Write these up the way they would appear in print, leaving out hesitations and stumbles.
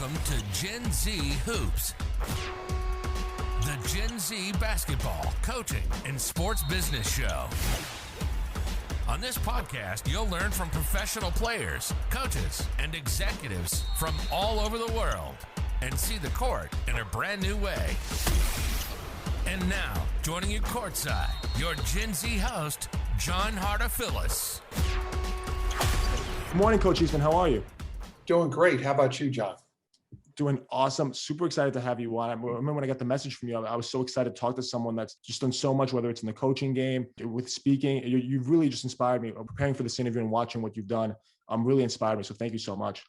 Welcome to Gen Z Hoops, the Gen Z basketball, coaching, and sports business show. On this podcast, you'll learn from professional players, coaches, and executives from all over the world and see the court in a brand new way. And now, joining you courtside, your Gen Z host, John Hartofilis. Good morning, Coach Eastman. How are you? Doing great. How about you, John? Doing awesome. Super excited to have you on. I remember when I got the message from you, I was so excited to talk to someone that's just done so much, whether it's in the coaching game, with speaking. You've really just inspired me. Preparing for this interview and watching what you've done, really inspired me. So thank you so much.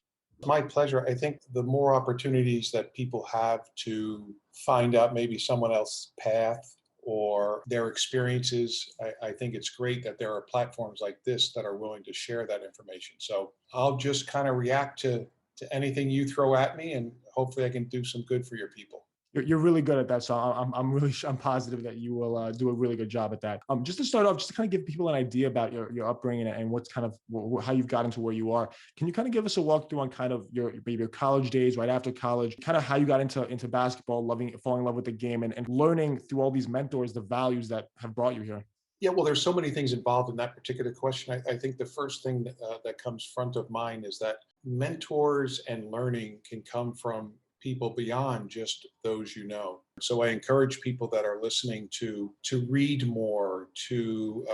My pleasure. I think the more opportunities that people have to find out maybe someone else's path or their experiences, I think it's great that there are platforms like this that are willing to share that information. So I'll just kind of react to anything you throw at me, and hopefully I can do some good for your people. You're really good at that, so I'm positive that you will do a really good job at that. Just to start off, just to kind of give people an idea about your upbringing and what's kind of how you've gotten to where you are. Can you kind of give us a walkthrough on kind of your college days, right after college, kind of how you got into basketball, falling in love with the game, and learning through all these mentors the values that have brought you here? Yeah, well, there's so many things involved in that particular question. I think the first thing that comes front of mind is that mentors and learning can come from people beyond just those you know. So I encourage people that are listening to read more, to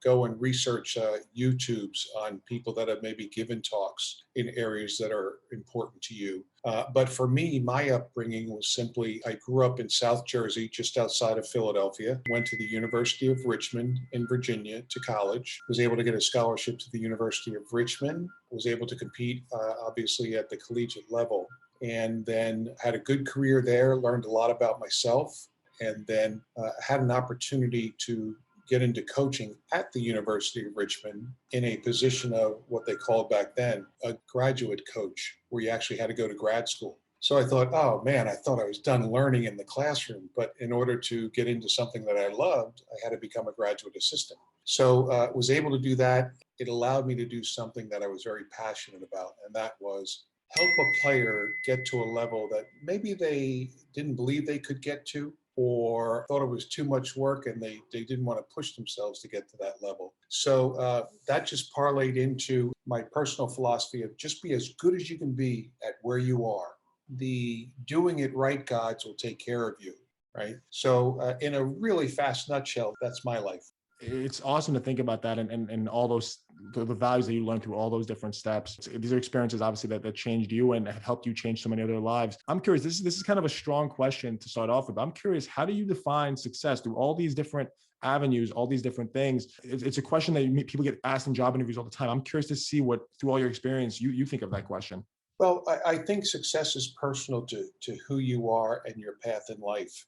go and research YouTubes on people that have maybe given talks in areas that are important to you. But for me, my upbringing was simply, I grew up in South Jersey, just outside of Philadelphia, went to the University of Richmond in Virginia to college, was able to get a scholarship to the University of Richmond, was able to compete, obviously, at the collegiate level, and then had a good career there, learned a lot about myself, and then had an opportunity to get into coaching at the University of Richmond in a position of what they called back then a graduate coach, where you actually had to go to grad school. So I thought, oh man, I thought I was done learning in the classroom, but in order to get into something that I loved, I had to become a graduate assistant. So was able to do that. It allowed me to do something that I was very passionate about, and that was help a player get to a level that maybe they didn't believe they could get to, or thought it was too much work and they didn't want to push themselves to get to that level. So that just parlayed into my personal philosophy of just be as good as you can be at where you are. The doing it right gods will take care of you, right? So in a really fast nutshell, that's my life. It's awesome to think about that and all those the values that you learned through all those different steps. These are experiences obviously that changed you and have helped you change so many other lives. I'm curious, this is kind of a strong question to start off with. I'm curious, how do you define success through all these different avenues, all these different things? It's a question that people get asked in job interviews all the time. I'm curious to see what, through all your experience, you think of that question. Well, I think success is personal to who you are and your path in life.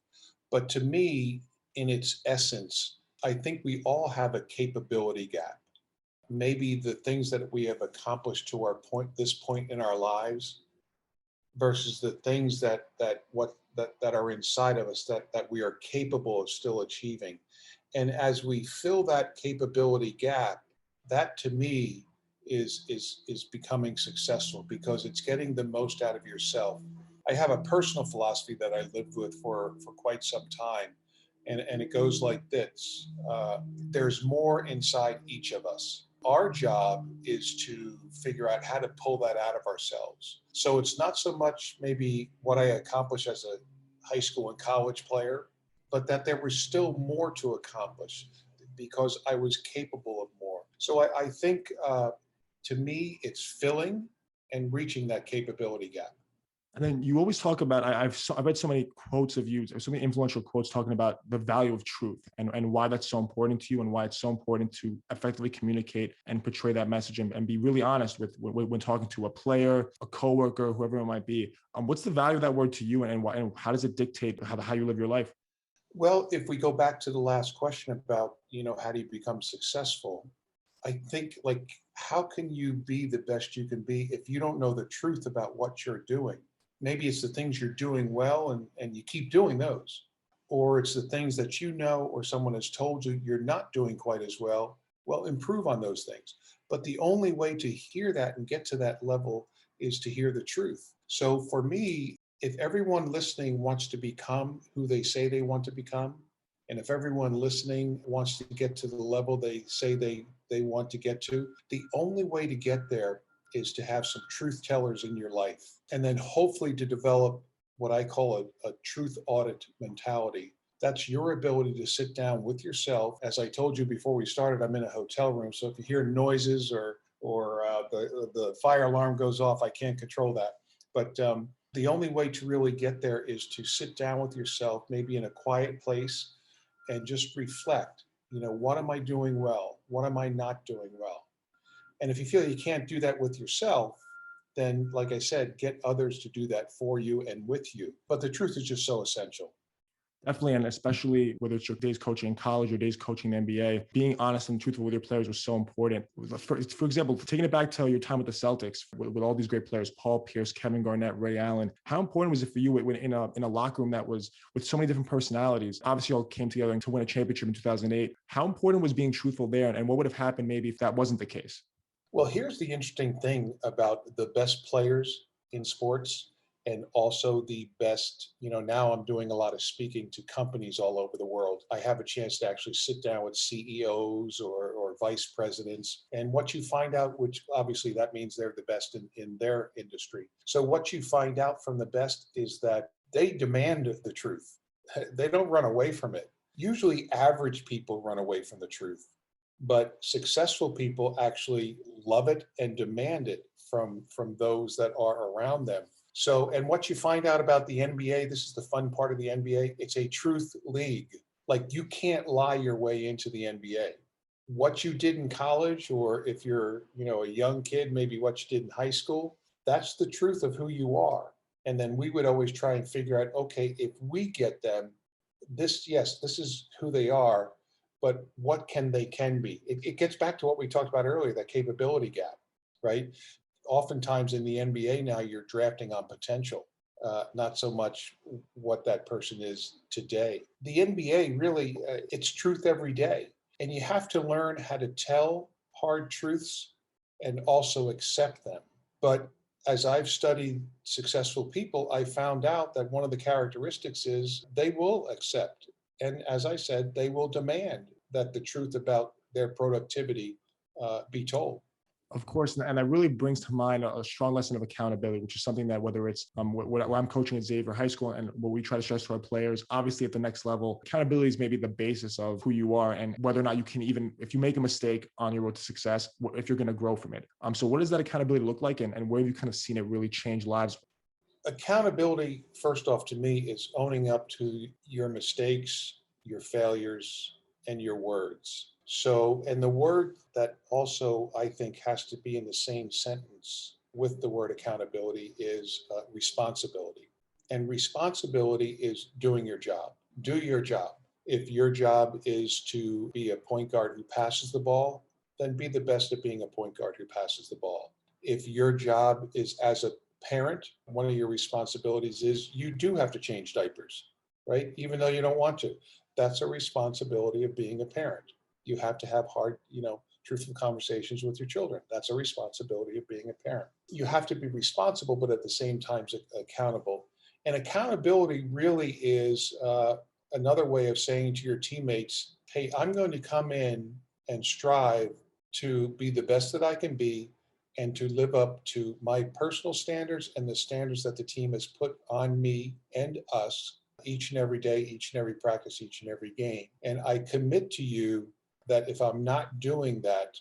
But to me, in its essence, I think we all have a capability gap. Maybe the things that we have accomplished to this point in our lives versus the things that are inside of us that we are capable of still achieving. And as we fill that capability gap, that to me is becoming successful, because it's getting the most out of yourself. I have a personal philosophy that I lived with for quite some time. And it goes like this. There's more inside each of us. Our job is to figure out how to pull that out of ourselves. So it's not so much maybe what I accomplished as a high school and college player, but that there was still more to accomplish because I was capable of more. So I think to me, it's filling and reaching that capability gap. And then you always talk about, I've read so many quotes of you, so many influential quotes talking about the value of truth and why that's so important to you and why it's so important to effectively communicate and portray that message and be really honest with when talking to a player, a coworker, whoever it might be. What's the value of that word to you and how does it dictate how you live your life? Well, if we go back to the last question about, how do you become successful? I think, how can you be the best you can be if you don't know the truth about what you're doing? Maybe it's the things you're doing well and you keep doing those, or it's the things that or someone has told you you're not doing quite as well. Well, improve on those things. But the only way to hear that and get to that level is to hear the truth. So for me, if everyone listening wants to become who they say they want to become, and if everyone listening wants to get to the level they say they want to get to, the only way to get there is to have some truth tellers in your life. And then hopefully to develop what I call a truth audit mentality. That's your ability to sit down with yourself. As I told you before we started, I'm in a hotel room. So if you hear noises or the fire alarm goes off, I can't control that. But the only way to really get there is to sit down with yourself, maybe in a quiet place, and just reflect. What am I doing well? What am I not doing well? And if you feel you can't do that with yourself, then, like I said, get others to do that for you and with you. But the truth is just so essential. Definitely, and especially whether it's your days coaching in college or days coaching in the NBA, being honest and truthful with your players was so important. For example, taking it back to your time with the Celtics, with all these great players, Paul Pierce, Kevin Garnett, Ray Allen, how important was it for you in a locker room that was with so many different personalities? Obviously, you all came together to win a championship in 2008. How important was being truthful there, and what would have happened maybe if that wasn't the case? Well, here's the interesting thing about the best players in sports, and also the best, now I'm doing a lot of speaking to companies all over the world. I have a chance to actually sit down with CEOs or vice presidents. And what you find out, which obviously that means they're the best in their industry. So what you find out from the best is that they demand the truth. They don't run away from it. Usually average people run away from the truth, but successful people actually love it and demand it from those that are around them. So, and what you find out about the NBA, this is the fun part of the NBA, it's a truth league. Like, you can't lie your way into the NBA. What you did in college, or if you're, a young kid, maybe what you did in high school, that's the truth of who you are. And then we would always try and figure out, okay, if we get them, this is who they are, but what can be? It gets back to what we talked about earlier, that capability gap, right? Oftentimes in the NBA now, you're drafting on potential, not so much what that person is today. The NBA really, it's truth every day. And you have to learn how to tell hard truths and also accept them. But as I've studied successful people, I found out that one of the characteristics is they will accept. And as I said, they will demand that the truth about their productivity be told. Of course, and that really brings to mind a strong lesson of accountability, which is something that whether it's what I'm coaching at Xavier High School and what we try to stress to our players, obviously at the next level, accountability is maybe the basis of who you are and whether or not you can even, if you make a mistake on your road to success, if you're going to grow from it. So what does that accountability look like, and where have you kind of seen it really change lives? Accountability, first off, to me, is owning up to your mistakes, your failures, and your words. So, and the word that also I think has to be in the same sentence with the word accountability is responsibility. And responsibility is doing your job. Do your job. If your job is to be a point guard who passes the ball, then be the best at being a point guard who passes the ball. If your job is as a parent, one of your responsibilities is you do have to change diapers, right? Even though you don't want to. That's a responsibility of being a parent. You have to have hard, truthful conversations with your children. That's a responsibility of being a parent. You have to be responsible, but at the same time accountable. And accountability really is another way of saying to your teammates, hey, I'm going to come in and strive to be the best that I can be and to live up to my personal standards and the standards that the team has put on me and us each and every day, each and every practice, each and every game. And I commit to you that if I'm not doing that,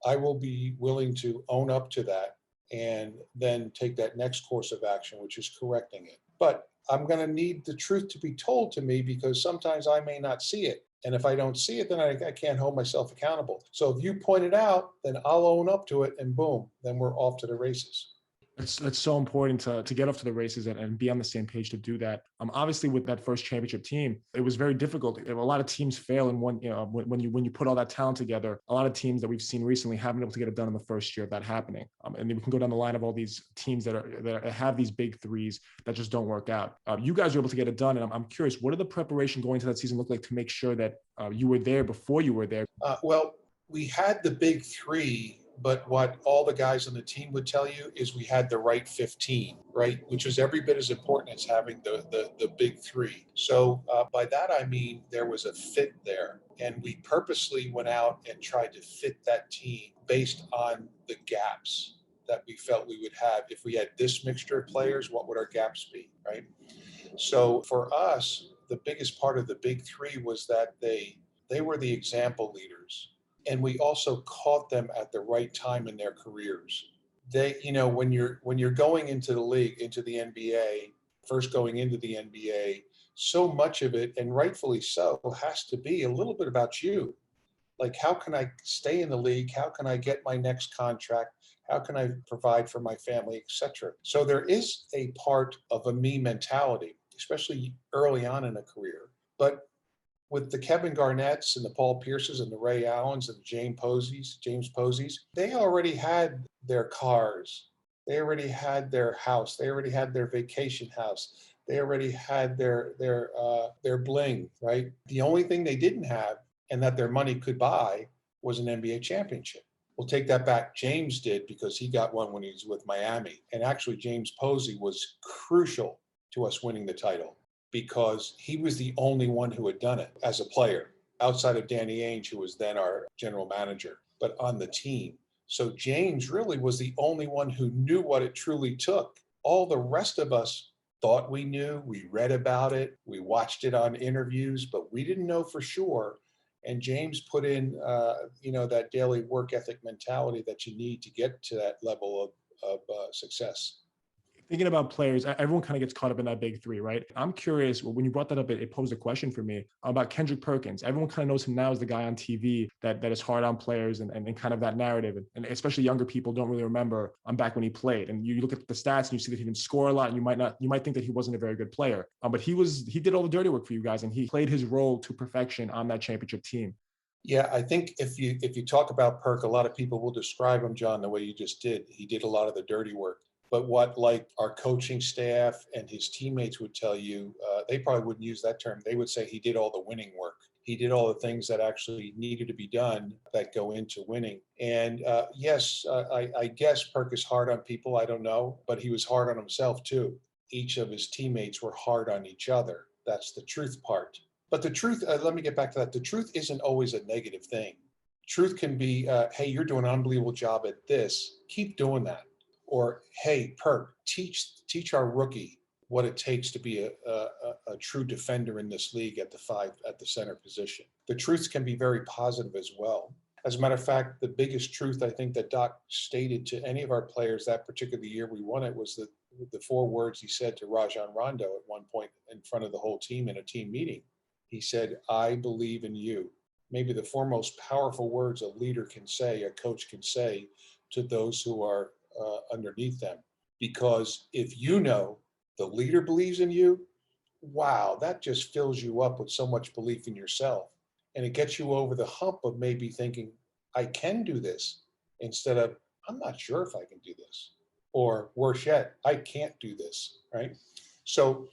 I will be willing to own up to that and then take that next course of action, which is correcting it. But I'm going to need the truth to be told to me because sometimes I may not see it. And if I don't see it, then I can't hold myself accountable. So if you point it out, then I'll own up to it, and boom, then we're off to the races. It's so important to get off to the races and be on the same page to do that. Obviously, with that first championship team, it was very difficult. A lot of teams fail in one. When you put all that talent together, a lot of teams that we've seen recently haven't been able to get it done in the first year of that happening. And then we can go down the line of all these teams that have these big threes that just don't work out. You guys were able to get it done, and I'm curious, what did the preparation going into that season look like to make sure that you were there before you were there? Well, we had the big three But what all the guys on the team would tell you is we had the right 15, right? Which is every bit as important as having the big three. So by that, I mean there was a fit there. And we purposely went out and tried to fit that team based on the gaps that we felt we would have. If we had this mixture of players, what would our gaps be, right? So for us, the biggest part of the big three was that they were the example leaders. And we also caught them at the right time in their careers. They, when you're going into the league, into the NBA, first going into the NBA, so much of it, and rightfully so, has to be a little bit about you. Like, how can I stay in the league? How can I get my next contract? How can I provide for my family, etc.? So there is a part of a me mentality, especially early on in a career. But with the Kevin Garnetts and the Paul Pierces and the Ray Allens and the James Posies, they already had their cars. They already had their house. They already had their vacation house. They already had their bling, right? The only thing they didn't have and that their money could buy was an NBA championship. We'll take that back. James did, because he got one when he was with Miami. And actually, James Posey was crucial to us winning the title, because he was the only one who had done it as a player, outside of Danny Ainge, who was then our general manager, but on the team. So James really was the only one who knew what it truly took. All the rest of us thought we knew, we read about it, we watched it on interviews, but we didn't know for sure. And James put in, that daily work ethic mentality that you need to get to that level of success. Thinking about players, everyone kind of gets caught up in that big three, right? I'm curious, when you brought that up, it posed a question for me about Kendrick Perkins. Everyone kind of knows him now as the guy on TV that is hard on players and kind of that narrative. And especially younger people don't really remember back when he played. And you look at the stats and you see that he didn't score a lot, and you might think that he wasn't a very good player. But he did all the dirty work for you guys, and he played his role to perfection on that championship team. Yeah, I think if you talk about Perk, a lot of people will describe him, John, the way you just did. He did a lot of the dirty work. But what, like, our coaching staff and his teammates would tell you, they probably wouldn't use that term. They would say he did all the winning work. He did all the things that actually needed to be done that go into winning. And yes, I guess Perk is hard on people. I don't know, but he was hard on himself too. Each of his teammates were hard on each other. That's the truth part. But the truth, let me get back to that. The truth isn't always a negative thing. Truth can be, hey, you're doing an unbelievable job at this. Keep doing that. Or, hey, Perk, teach our rookie what it takes to be a true defender in this league at the center position. The truths can be very positive as well. As a matter of fact, the biggest truth I think that Doc stated to any of our players that particular year we won it was the 4 words he said to Rajon Rondo at one point in front of the whole team in a team meeting. He said, "I believe in you." Maybe the 4 most powerful words a leader can say, a coach can say to those who are underneath them. Because if you know the leader believes in you, wow, that just fills you up with so much belief in yourself. And it gets you over the hump of maybe thinking, I can do this, instead of, I'm not sure if I can do this. Or worse yet, I can't do this, right? So,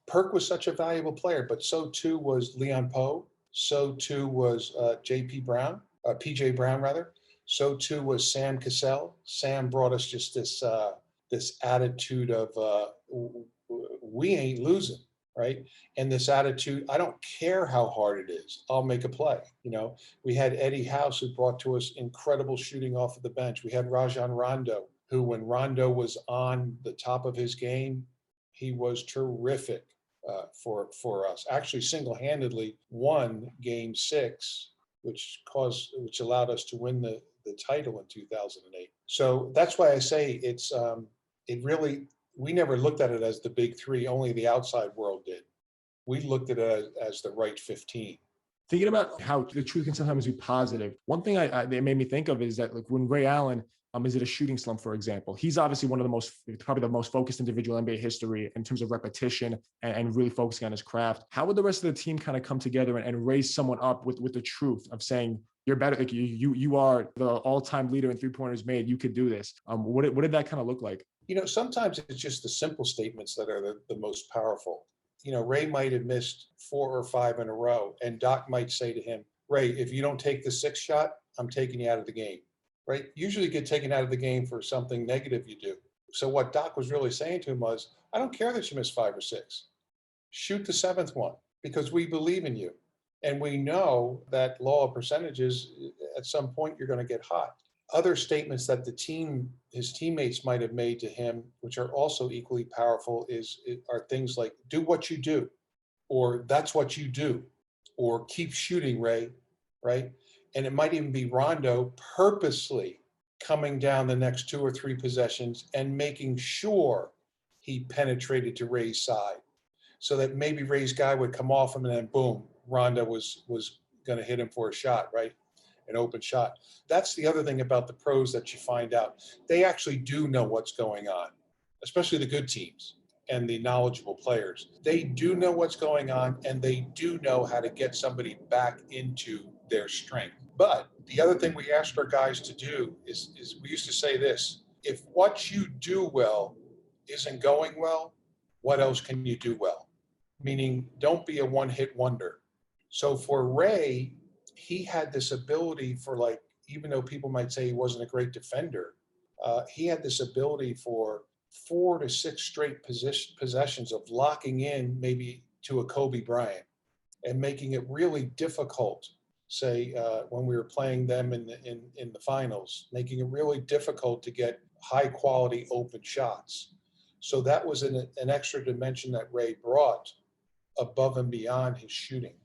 Perk was such a valuable player, but so too was Leon Poe. So too was PJ Brown rather. So too was Sam Cassell. Sam brought us just this attitude of we ain't losing, right? And this attitude, I don't care how hard it is, I'll make a play. We had Eddie House, who brought to us incredible shooting off of the bench. We had Rajon Rondo, who, when Rondo was on the top of his game, he was terrific for us. Actually, single-handedly won Game 6, which allowed us to win the title in 2008. So that's why I say we never looked at it as the big three. Only the outside world did. We looked at it as the right 15. Thinking about how the truth can sometimes be positive, one thing it made me think of is that, like, when Ray Allen is it a shooting slump, for example, he's obviously probably the most focused individual in NBA history in terms of repetition and really focusing on his craft. How would the rest of the team kind of come together and raise someone up with the truth of saying, you're better, like you are the all-time leader in 3-pointers made, you could do this? What did that kind of look like? Sometimes it's just the simple statements that are the most powerful. Ray might have missed 4 or 5 in a row, and Doc might say to him, Ray, if you don't take the 6th shot, I'm taking you out of the game. right? Usually you get taken out of the game for something negative you do. So what Doc was really saying to him was, I don't care that you missed 5 or 6. Shoot the 7th one because we believe in you. And we know that law of percentages, at some point you're going to get hot. Other statements that his teammates might have made to him, which are also equally powerful, are things like, do what you do, or that's what you do, or keep shooting, Ray, right? And it might even be Rondo purposely coming down the next 2 or 3 possessions and making sure he penetrated to Ray's side, so that maybe Ray's guy would come off him and then boom, Rondo was going to hit him for a shot, right? An open shot. That's the other thing about the pros that you find out. They actually do know what's going on, especially the good teams and the knowledgeable players. They do know what's going on, and they do know how to get somebody back into their strength. But the other thing we asked our guys to do is we used to say this: if what you do well isn't going well, what else can you do well? Meaning, don't be a one-hit wonder. So for Ray, he had this ability for, like, even though people might say he wasn't a great defender, he had this ability for 4 to 6 straight possessions of locking in maybe to a Kobe Bryant and making it really difficult. Say when we were playing them in the finals, making it really difficult to get high quality open shots. So that was an extra dimension that Ray brought above and beyond his shooting.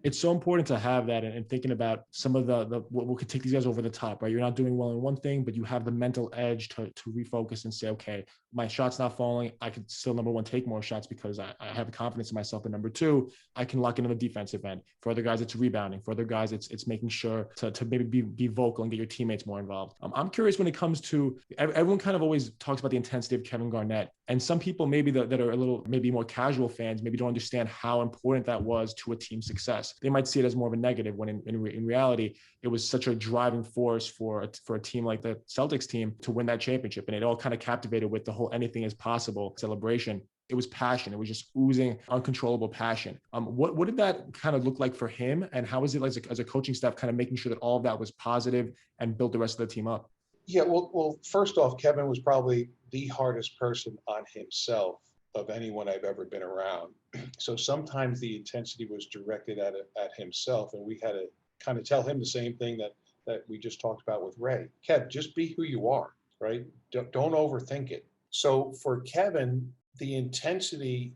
It's so important to have that, and thinking about some of the what could take these guys over the top, right? You're not doing well in one thing, but you have the mental edge to refocus and say, okay, my shot's not falling. I could still, number one, take more shots because I have confidence in myself. And number two, I can lock into the defensive end. For other guys, it's rebounding. For other guys, it's making sure to maybe be vocal and get your teammates more involved. I'm curious when it comes to, everyone kind of always talks about the intensity of Kevin Garnett. And some people maybe that are a little, maybe more casual fans, maybe don't understand how important that was to a team's success. They might see it as more of a negative when in reality, it was such a driving force for a team like the Celtics team to win that championship. And it all kind of captivated with the whole anything is possible celebration. It was passion. It was just oozing uncontrollable passion. What did that kind of look like for him? And how was it like as a coaching staff kind of making sure that all of that was positive and built the rest of the team up? Yeah, well, first off, Kevin was probably the hardest person on himself of anyone I've ever been around. So sometimes the intensity was directed at himself, and we had to kind of tell him the same thing that we just talked about with Ray. Kev, just be who you are, right? Don't overthink it. So for Kevin, the intensity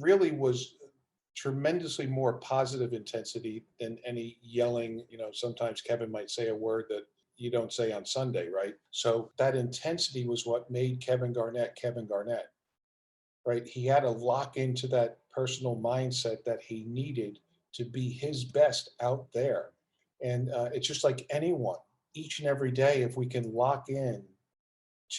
really was tremendously more positive intensity than any yelling. Sometimes Kevin might say a word that you don't say on Sunday, right? So that intensity was what made Kevin Garnett, right? He had to lock into that personal mindset that he needed to be his best out there. And it's just like anyone, each and every day, if we can lock in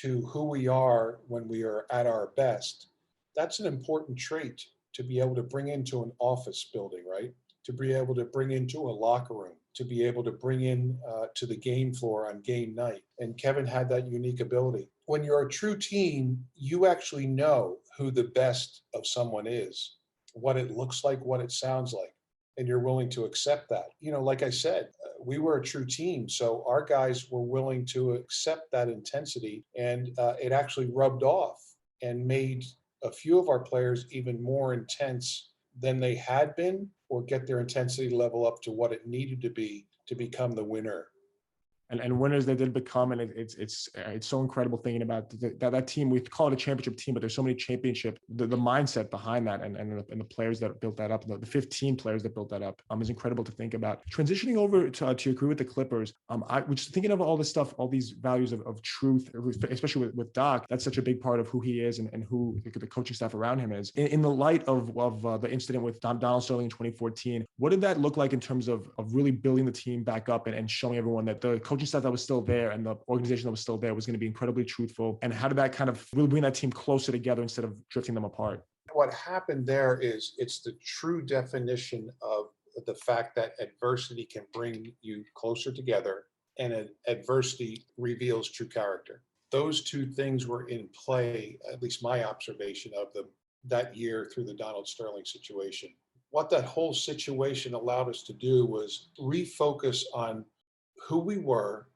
to who we are when we are at our best, that's an important trait to be able to bring into an office building, right? To be able to bring into a locker room, to be able to bring in to the game floor on game night. And Kevin had that unique ability. When you're a true team, you actually know who the best of someone is, what it looks like, what it sounds like, and you're willing to accept that. Like I said, we were a true team, so our guys were willing to accept that intensity, and it actually rubbed off and made a few of our players even more intense than they had been, or get their intensity level up to what it needed to be to become the winner. And winners they did become, and it's so incredible thinking about that team. We call it a championship team, but there's so many championship. The mindset behind that, and the players that built that up, the 15 players that built that up, is incredible to think about. Transitioning over to your career with the Clippers, I was thinking of all this stuff, all these values of truth, especially with Doc. That's such a big part of who he is and who the coaching staff around him is. In the light of the incident with Donald Sterling in 2014, what did that look like in terms of really building the team back up and showing everyone that the coaching staff that was still there and the organization that was still there was going to be incredibly truthful? And how did that kind of really bring that team closer together instead of drifting them apart? What happened there is it's the true definition of the fact that adversity can bring you closer together, and adversity reveals true character. Those two things were in play, at least my observation of them, that year through the Donald Sterling situation. What that whole situation allowed us to do was refocus on who we were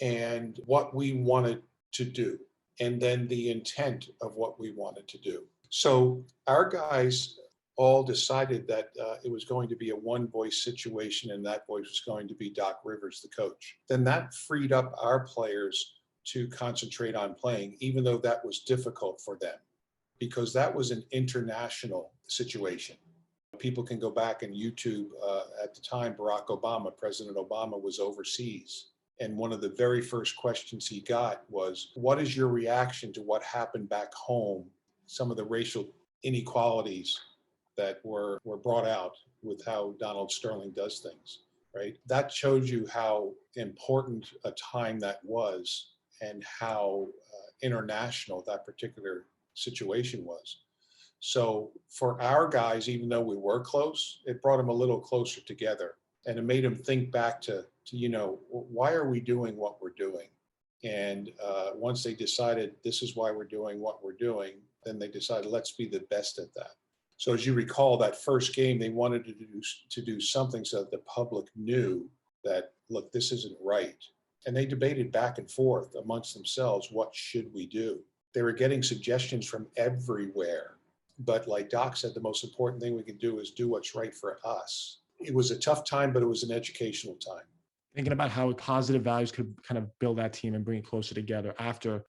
and what we wanted to do, and then the intent of what we wanted to do. So our guys all decided that it was going to be a one voice situation, and that voice was going to be Doc Rivers, the coach. Then that freed up our players to concentrate on playing, even though that was difficult for them, because that was an international situation. People can go back and YouTube, at the time, President Obama was overseas. And one of the very first questions he got was, what is your reaction to what happened back home? Some of the racial inequalities that were brought out with how Donald Sterling does things, right? That shows you how important a time that was and how international that particular situation was. So for our guys, even though we were close, it brought them a little closer together, and it made them think back to why are we doing what we're doing? And once they decided this is why we're doing what we're doing, then they decided let's be the best at that. So as you recall, that first game, they wanted to do something so that the public knew that, look, this isn't right. And they debated back and forth amongst themselves, what should we do? They were getting suggestions from everywhere. But like Doc said, the most important thing we can do is do what's right for us. It was a tough time, but it was an educational time. Thinking about how positive values could kind of build that team and bring it closer together after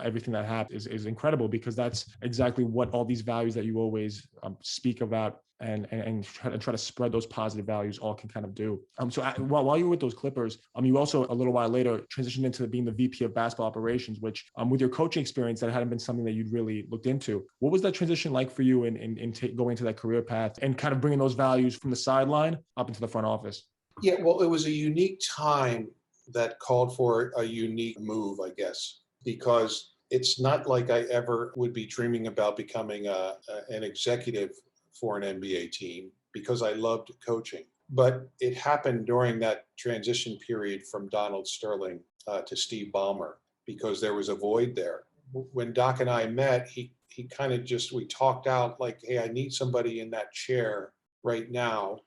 everything that happened is incredible, because that's exactly what all these values that you always speak about and try to spread those positive values all can kind of do. So while you were with those Clippers, you also a little while later transitioned into being the VP of basketball operations, which with your coaching experience, that hadn't been something that you'd really looked into. What was that transition like for you in going into that career path and kind of bringing those values from the sideline up into the front office? Yeah, well, it was a unique time that called for a unique move, I guess, because it's not like I ever would be dreaming about becoming an executive for an NBA team, because I loved coaching. But it happened during that transition period from Donald Sterling to Steve Ballmer, because there was a void there. When Doc and I met, he kind of we talked out like, hey, I need somebody in that chair right now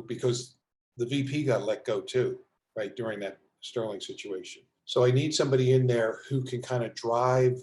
because the VP got let go too, right, during that Sterling situation. So I need somebody in there who can kind of drive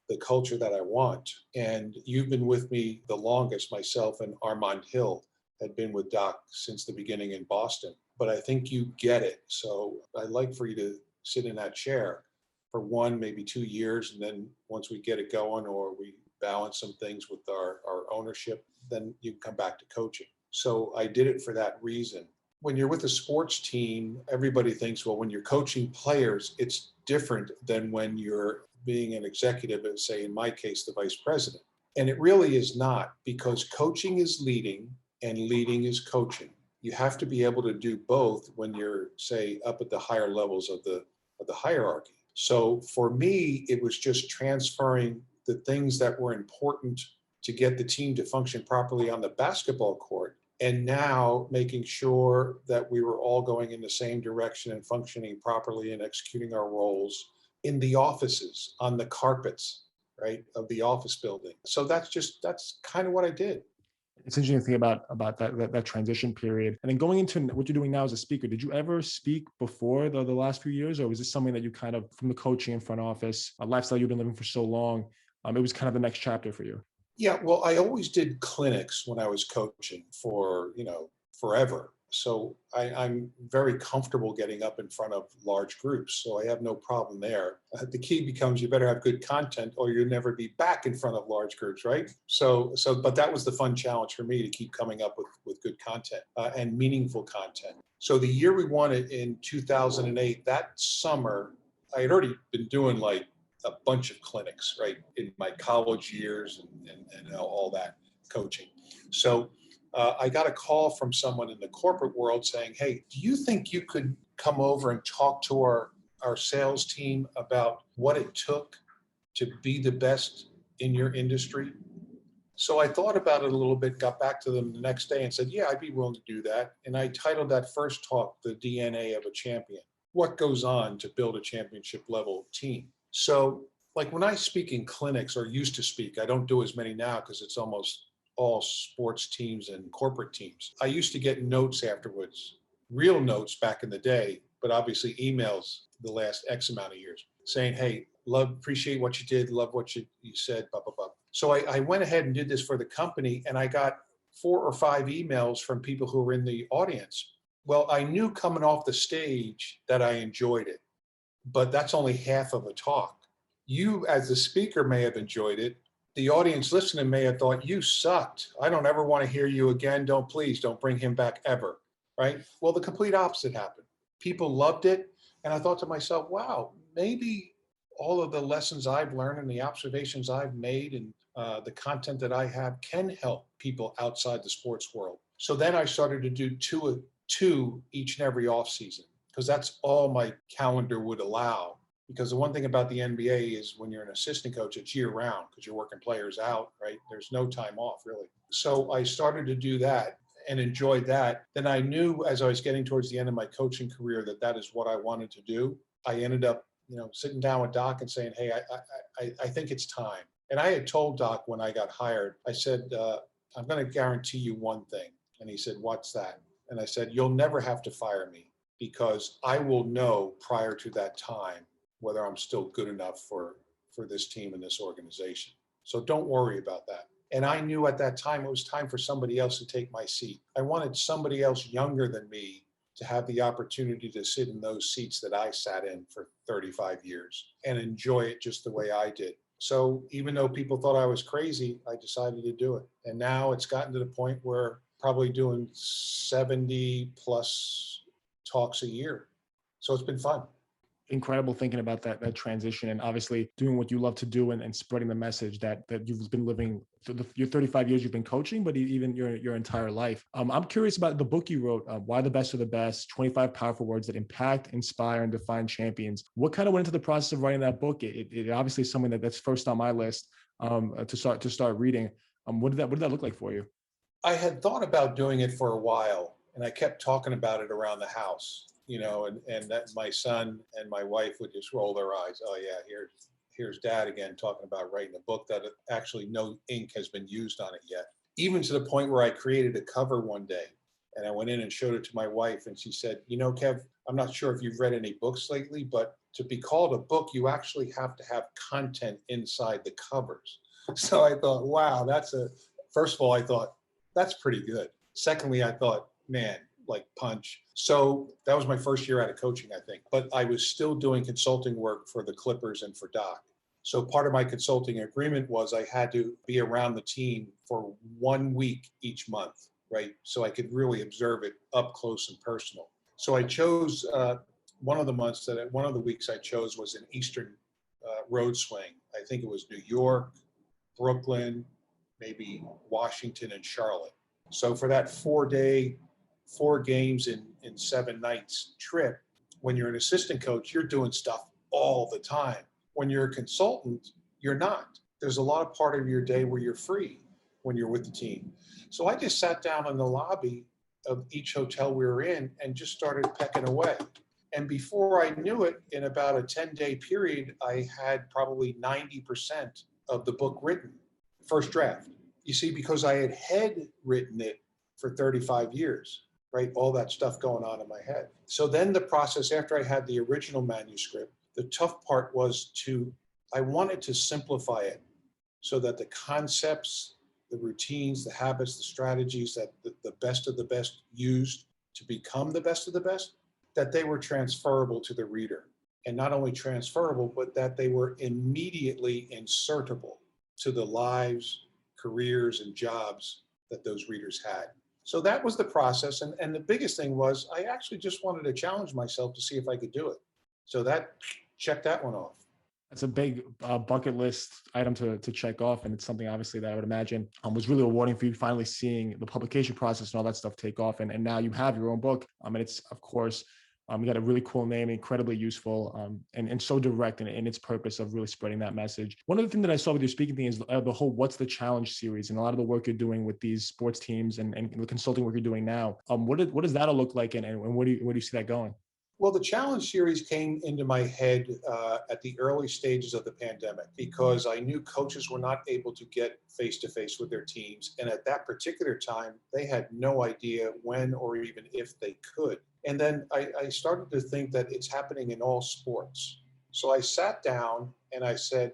the culture that I want. And you've been with me the longest. Myself and Armand Hill had been with Doc since the beginning in Boston. But I think you get it. So I'd like for you to sit in that chair for 1, maybe 2 years. And then once we get it going, or we balance some things with our ownership, then you come back to coaching. So I did it for that reason. When you're with a sports team, everybody thinks, well, when you're coaching players, it's different than when you're being an executive, and say, in my case, the vice president. And it really is not, because coaching is leading and leading is coaching. You have to be able to do both when you're, say, up at the higher levels of the hierarchy. So for me, it was just transferring the things that were important to get the team to function properly on the basketball court, and now making sure that we were all going in the same direction and functioning properly and executing our roles in the offices, on the carpets, right, of the office building. So that's kind of what I did. It's interesting to think about that transition period. And then going into what you're doing now as a speaker, did you ever speak before the last few years, or was this something that you kind of, from the coaching and front office, a lifestyle you've been living for so long, it was kind of the next chapter for you? Yeah, well, I always did clinics when I was coaching for, forever. So I'm very comfortable getting up in front of large groups. So I have no problem there. The key becomes you better have good content, or you'll never be back in front of large groups, right? But that was the fun challenge for me, to keep coming up with good content and meaningful content. So the year we won it in 2008, that summer, I had already been doing like a bunch of clinics, right, in my college years and all that coaching. So I got a call from someone in the corporate world saying, hey, do you think you could come over and talk to our sales team about what it took to be the best in your industry? So I thought about it a little bit, got back to them the next day and said, yeah, I'd be willing to do that. And I titled that first talk, The DNA of a Champion. What goes on to build a championship level team? So like when I speak in clinics, or used to speak, I don't do as many now because it's almost all sports teams and corporate teams. I used to get notes afterwards, real notes back in the day, but obviously emails the last X amount of years saying, hey, appreciate what you did, love what you said, blah, blah, blah. So I went ahead and did this for the company, and I got 4 or 5 emails from people who were in the audience. Well, I knew coming off the stage that I enjoyed it, but that's only half of a talk. You, as the speaker, may have enjoyed it. The audience listening may have thought, you sucked. I don't ever want to hear you again. Please don't bring him back ever, right? Well, the complete opposite happened. People loved it. And I thought to myself, wow, maybe all of the lessons I've learned and the observations I've made and the content that I have can help people outside the sports world. So then I started to do two each and every off season, because that's all my calendar would allow. Because the one thing about the NBA is when you're an assistant coach, it's year round because you're working players out, right? There's no time off really. So I started to do that and enjoyed that. Then I knew as I was getting towards the end of my coaching career that is what I wanted to do. I ended up, sitting down with Doc and saying, hey, I think it's time. And I had told Doc when I got hired, I said, I'm going to guarantee you one thing. And he said, what's that? And I said, you'll never have to fire me, because I will know prior to that time whether I'm still good enough for this team and this organization. So don't worry about that. And I knew at that time it was time for somebody else to take my seat. I wanted somebody else younger than me to have the opportunity to sit in those seats that I sat in for 35 years and enjoy it just the way I did. So even though people thought I was crazy, I decided to do it. And now it's gotten to the point where probably doing 70 plus talks a year. So it's been fun. Incredible thinking about that transition, and obviously doing what you love to do and spreading the message that you've been living through your 35 years you've been coaching, but even your entire life. I'm curious about the book you wrote, Why the Best Are the Best, 25 Powerful Words That Impact, Inspire, and Define Champions. What kind of went into the process of writing that book? It obviously is something that's first on my list to start reading. What did that look like for you? I had thought about doing it for a while, and I kept talking about it around the house. And that my son and my wife would just roll their eyes. Oh yeah, here's dad again talking about writing a book that actually no ink has been used on it yet. Even to the point where I created a cover one day, and I went in and showed it to my wife, and she said, Kev, I'm not sure if you've read any books lately, but to be called a book, you actually have to have content inside the covers. So I thought, wow, first of all, I thought that's pretty good. Secondly, I thought, man, like punch. So that was my first year out of coaching, I think. But I was still doing consulting work for the Clippers and for Doc. So part of my consulting agreement was I had to be around the team for 1 week each month, right? So I could really observe it up close and personal. So I chose one of the weeks I chose was an Eastern road swing. I think it was New York, Brooklyn, maybe Washington and Charlotte. So for that 4 games in 7 nights trip, when you're an assistant coach, you're doing stuff all the time. When you're a consultant, you're not. There's a lot of part of your day where you're free when you're with the team. So I just sat down in the lobby of each hotel we were in and just started pecking away. And before I knew it, in about a 10-day period, I had probably 90% of the book written, first draft. You see, because I had written it for 35 years. Right? All that stuff going on in my head. So then the process, after I had the original manuscript, the tough part was I wanted to simplify it so that the concepts, the routines, the habits, the strategies that the best of the best used to become the best of the best, that they were transferable to the reader. And not only transferable, but that they were immediately insertable to the lives, careers, and jobs that those readers had. So that was the process. And the biggest thing was I actually just wanted to challenge myself to see if I could do it. So that checked that one off. That's a big bucket list item to check off. And it's something obviously that I would imagine was really rewarding for you finally seeing the publication process and all that stuff take off. And now you have your own book. And it's, of course, you got a really cool name, incredibly useful, and so direct in its purpose of really spreading that message. One of the things that I saw with your speaking thing is the whole What's the Challenge series and a lot of the work you're doing with these sports teams and the consulting work you're doing now. What does that all look like and where do you see that going? Well, the challenge series came into my head at the early stages of the pandemic because I knew coaches were not able to get face-to-face with their teams. And at that particular time, they had no idea when or even if they could. And then I started to think that it's happening in all sports. So I sat down and I said,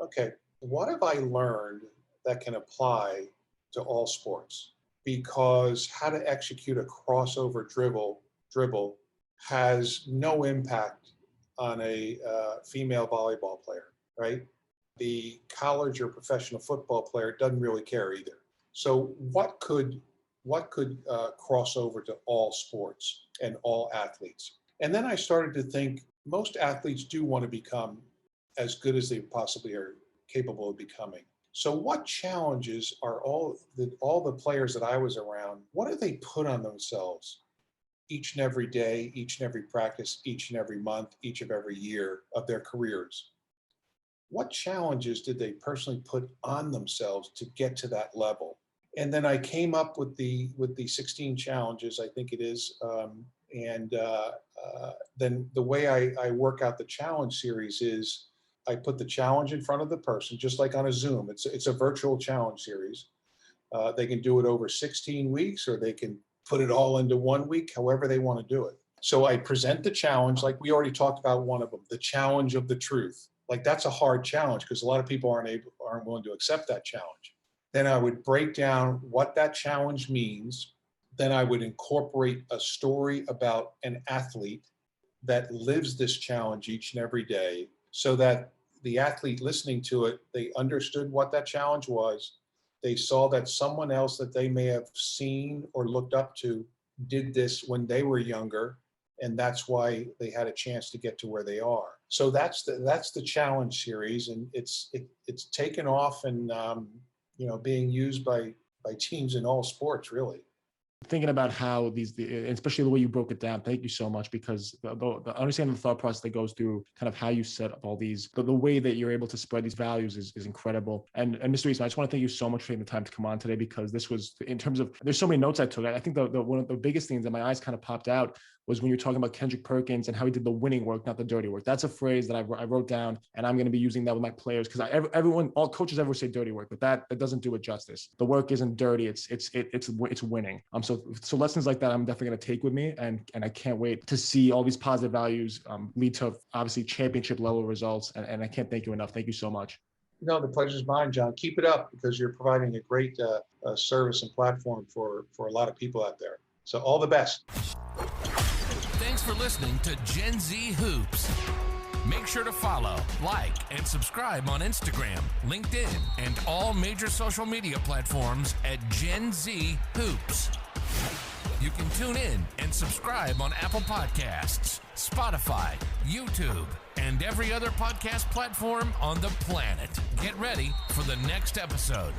okay, what have I learned that can apply to all sports? Because how to execute a crossover dribble has no impact on a female volleyball player, right? The college or professional football player doesn't really care either. So what could cross over to all sports and all athletes? And then I started to think most athletes do want to become as good as they possibly are capable of becoming. So what challenges are all the players that I was around, what do they put on themselves each and every day, each and every practice, each and every month, each of every year of their careers? What challenges did they personally put on themselves to get to that level? And then I came up with the 16 challenges, I think it is. Then the way I work out the challenge series is I put the challenge in front of the person, just like on a Zoom. It's a virtual challenge series. They can do it over 16 weeks, or they can put it all into 1 week, however they want to do it. So I present the challenge, like we already talked about one of them, the challenge of the truth. Like that's a hard challenge because a lot of people aren't willing to accept that challenge. Then I would break down what that challenge means. Then I would incorporate a story about an athlete that lives this challenge each and every day so that the athlete listening to it, they understood what that challenge was. They saw that someone else that they may have seen or looked up to did this when they were younger, and that's why they had a chance to get to where they are. So that's the challenge series, and it's taken off and being used by teams in all sports, really. Thinking about how especially the way you broke it down, thank you so much, because the understanding the thought process that goes through kind of how you set up all these, the way that you're able to spread these values is incredible. And Mr. Eastman, I just want to thank you so much for taking the time to come on today, because this was, in terms of, there's so many notes I took. I think one of the biggest things that my eyes kind of popped out was when you're talking about Kendrick Perkins and how he did the winning work, not the dirty work. That's a phrase that I wrote down, and I'm going to be using that with my players, because all coaches ever say dirty work, but that doesn't do it justice. The work isn't dirty; it's winning. So lessons like that, I'm definitely going to take with me, and I can't wait to see all these positive values lead to obviously championship level results. And I can't thank you enough. Thank you so much. No, the pleasure's mine, John. Keep it up, because you're providing a great service and platform for a lot of people out there. So all the best. Thanks for listening to Gen Z Hoops. Make sure to follow, like, and subscribe on Instagram, LinkedIn, and all major social media platforms at Gen Z Hoops. You can tune in and subscribe on Apple Podcasts, Spotify, YouTube, and every other podcast platform on the planet. Get ready for the next episode.